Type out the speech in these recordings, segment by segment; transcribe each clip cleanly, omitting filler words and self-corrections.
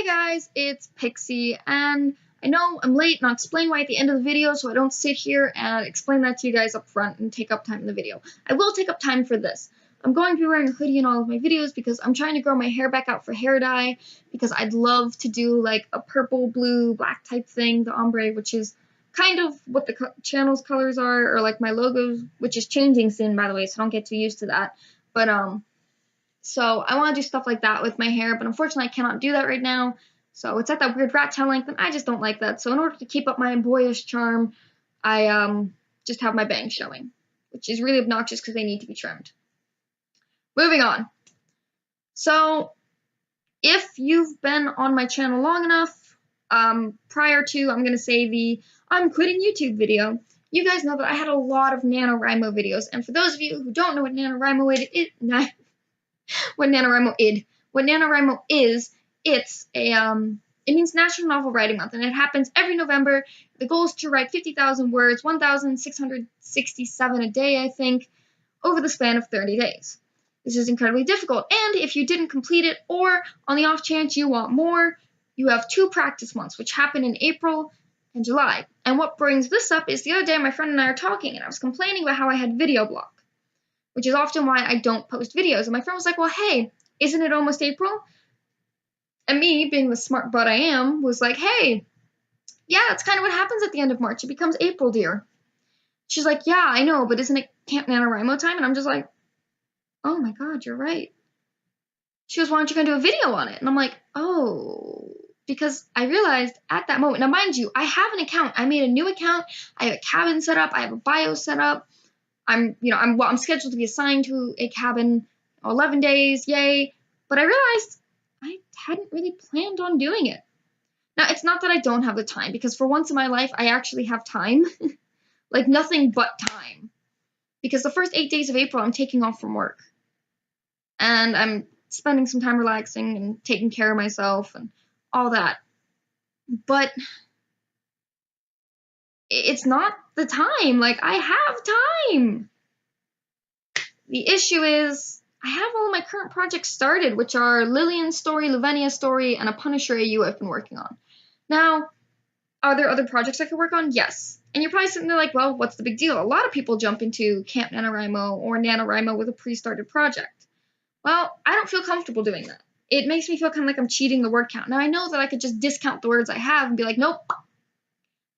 guys, it's Pixie, and I know I'm late and I'll explain why at the end of the video so I don't sit here and explain that to you guys up front and take up time in the video. I will take up time for this. I'm going to be wearing a hoodie in all of my videos because I'm trying to grow my hair back out for hair dye because I'd love to do like a purple, blue, black type thing, the ombre, which is kind of what the channel's colors are, or like my logos, which is changing soon, by the way, so don't get too used to that. But so I want to do stuff like that with my hair, but unfortunately I cannot do that right now. So it's at that weird rat tail length, and I just don't like that. So in order to keep up my boyish charm, I just have my bangs showing, which is really obnoxious because they need to be trimmed. Moving on. So if you've been on my channel long enough, prior to, I'm going to say the I'm quitting YouTube video, you guys know that I had a lot of NaNoWriMo videos. And for those of you who don't know what NaNoWriMo is, what NaNoWriMo is, it's a, it means National Novel Writing Month, and it happens every November. The goal is to write 50,000 words, 1,667 a day, I think, over the span of 30 days. This is incredibly difficult, and if you didn't complete it, or on the off chance you want more, you have 2 practice months, which happen in April and July. And what brings this up is the other day my friend and I are talking, and I was complaining about how I had video block, which is often why I don't post videos. And my friend was like, well, hey, isn't it almost April? And me, being the smart butt I am, was like, hey, yeah, that's kind of what happens at the end of March. It becomes April, dear. She's like, yeah, I know, but isn't it Camp NaNoWriMo time? And I'm just like, oh my God, you're right. She goes, why aren't you going to do a video on it? And I'm like, oh, because I realized at that moment, now mind you, I have an account. I made a new account. I have a cabin set up. I have a bio set up. I'm scheduled to be assigned to a cabin 11 days, yay. But I realized I hadn't really planned on doing it. Now, it's not that I don't have the time, because for once in my life, I actually have time. Like, nothing but time. Because the first 8 days of April, I'm taking off from work. And I'm spending some time relaxing and taking care of myself and all that. But it's not the time. Like, I have time. The issue is I have all of my current projects started, which are Lillian's story, Lavenia's story, and a Punisher AU I've been working on. Now, are there other projects I could work on? Yes. And you're probably sitting there like, well, what's the big deal? A lot of people jump into Camp NaNoWriMo or NaNoWriMo with a pre-started project. Well, I don't feel comfortable doing that. It makes me feel kind of like I'm cheating the word count. Now, I know that I could just discount the words I have and be like, nope.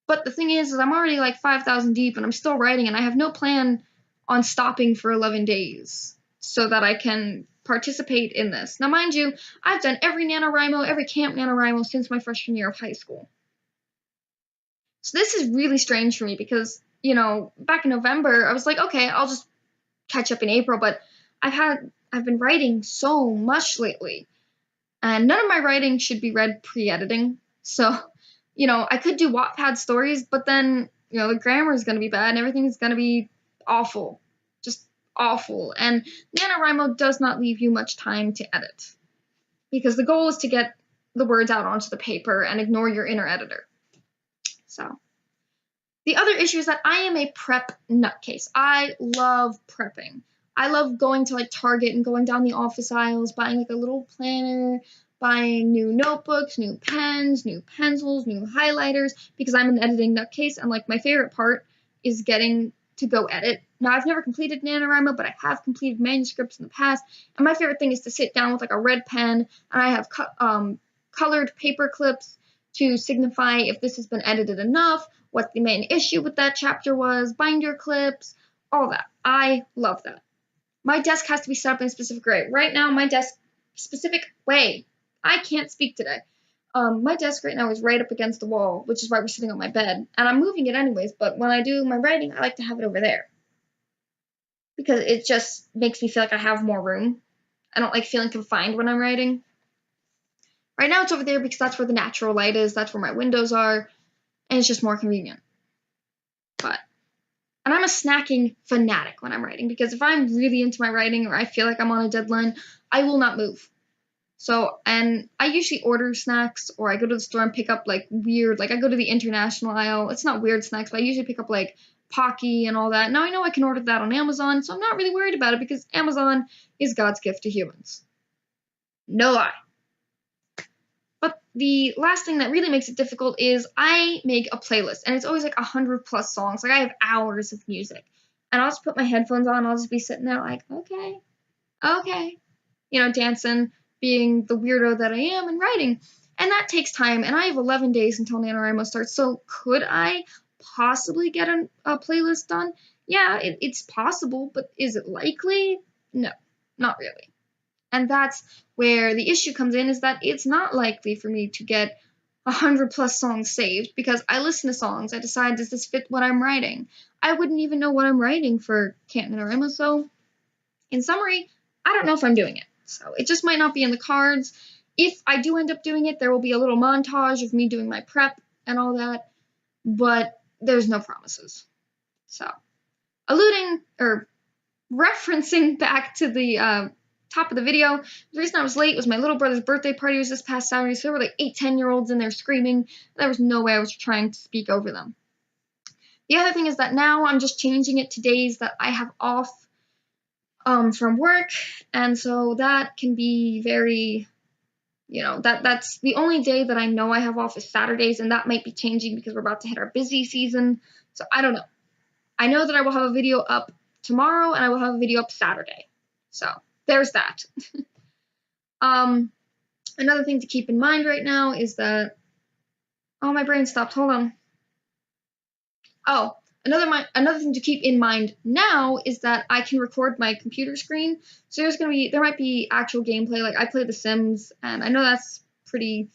But the thing is I'm already like 5,000 deep and I'm still writing, and I have no plan on stopping for 11 days so that I can participate in this. Now, mind you, I've done every NaNoWriMo, every Camp NaNoWriMo since my freshman year of high school. So this is really strange for me because, you know, back in November, I was like, okay, I'll just catch up in April, but I've been writing so much lately, and none of my writing should be read pre-editing. So, you know, I could do Wattpad stories, but then, you know, the grammar is going to be bad and everything is going to be awful. Just awful. And NaNoWriMo does not leave you much time to edit, because the goal is to get the words out onto the paper and ignore your inner editor. So, the other issue is that I am a prep nutcase. I love prepping. I love going to like Target and going down the office aisles, buying like a little planner, buying new notebooks, new pens, new pencils, new highlighters, because I'm an editing nutcase, and like my favorite part is getting to go edit. Now, I've never completed NaNoWriMo, but I have completed manuscripts in the past, and my favorite thing is to sit down with like a red pen, and I have colored paper clips to signify if this has been edited enough, what the main issue with that chapter was, binder clips, all that. I love that. My desk has to be set up in a specific way. Right now, my desk, specific way. I can't speak today. My desk right now is right up against the wall, which is why we're sitting on my bed. And I'm moving it anyways, but when I do my writing, I like to have it over there, because it just makes me feel like I have more room. I don't like feeling confined when I'm writing. Right now, it's over there because that's where the natural light is. That's where my windows are. And it's just more convenient. And I'm a snacking fanatic when I'm writing, because if I'm really into my writing or I feel like I'm on a deadline, I will not move. So, and I usually order snacks, or I go to the store and pick up like weird, like I go to the international aisle. It's not weird snacks, but I usually pick up like Pocky and all that. Now I know I can order that on Amazon, so I'm not really worried about it, because Amazon is God's gift to humans. No lie. But the last thing that really makes it difficult is I make a playlist, and it's always like 100+ songs. Like I have hours of music, and I'll just put my headphones on. I'll just be sitting there like, okay, okay, dancing, being the weirdo that I am, and writing. And that takes time, and I have 11 days until NaNoWriMo starts. So could I possibly get a playlist done? Yeah, it's possible, but is it likely? No, not really. And that's where the issue comes in, is that it's not likely for me to get 100+ songs saved, because I listen to songs, I decide, does this fit what I'm writing? I wouldn't even know what I'm writing for Can't NaNoWriMo, so in summary, I don't know if I'm doing it. So it just might not be in the cards. If I do end up doing it, there will be a little montage of me doing my prep and all that, but there's no promises. So, alluding or referencing back to the top of the video, the reason I was late was my little brother's birthday party was this past Saturday, so there were like 8-10-year-olds in there screaming. There was no way I was trying to speak over them. The other thing is that now I'm just changing it to days that I have off from work, and so that can be very, that's the only day that I know I have off is Saturdays, and that might be changing because we're about to hit our busy season, so I don't know. I know that I will have a video up tomorrow, and I will have a video up Saturday, so there's that. Another thing to keep in mind right now is that, oh, my brain stopped, hold on. Oh, another thing to keep in mind now is that I can record my computer screen. So there might be actual gameplay. Like I play The Sims, and I know that's pretty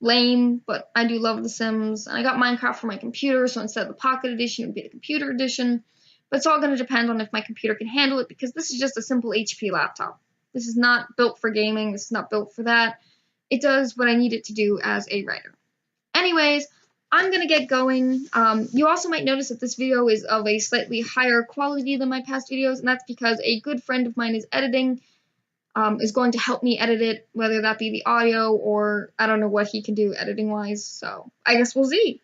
lame, but I do love The Sims. And I got Minecraft for my computer, so instead of the Pocket Edition, it would be the computer edition. But it's all going to depend on if my computer can handle it, because this is just a simple HP laptop. This is not built for gaming. This is not built for that. It does what I need it to do as a writer. Anyways, I'm going to get going. You also might notice that this video is of a slightly higher quality than my past videos, and that's because a good friend of mine is editing, is going to help me edit it, whether that be the audio or I don't know what he can do editing-wise, so I guess we'll see.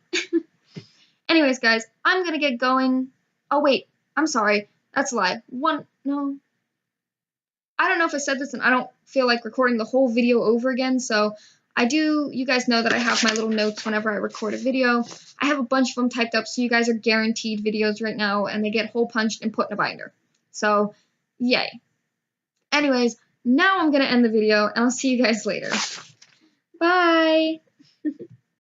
Anyways, guys, I'm going to get going. Oh, wait, I'm sorry. That's a lie. No. I don't know if I said this, and I don't feel like recording the whole video over again, so you guys know that I have my little notes whenever I record a video. I have a bunch of them typed up, so you guys are guaranteed videos right now, and they get hole punched and put in a binder. So, yay. Anyways, now I'm going to end the video, and I'll see you guys later. Bye!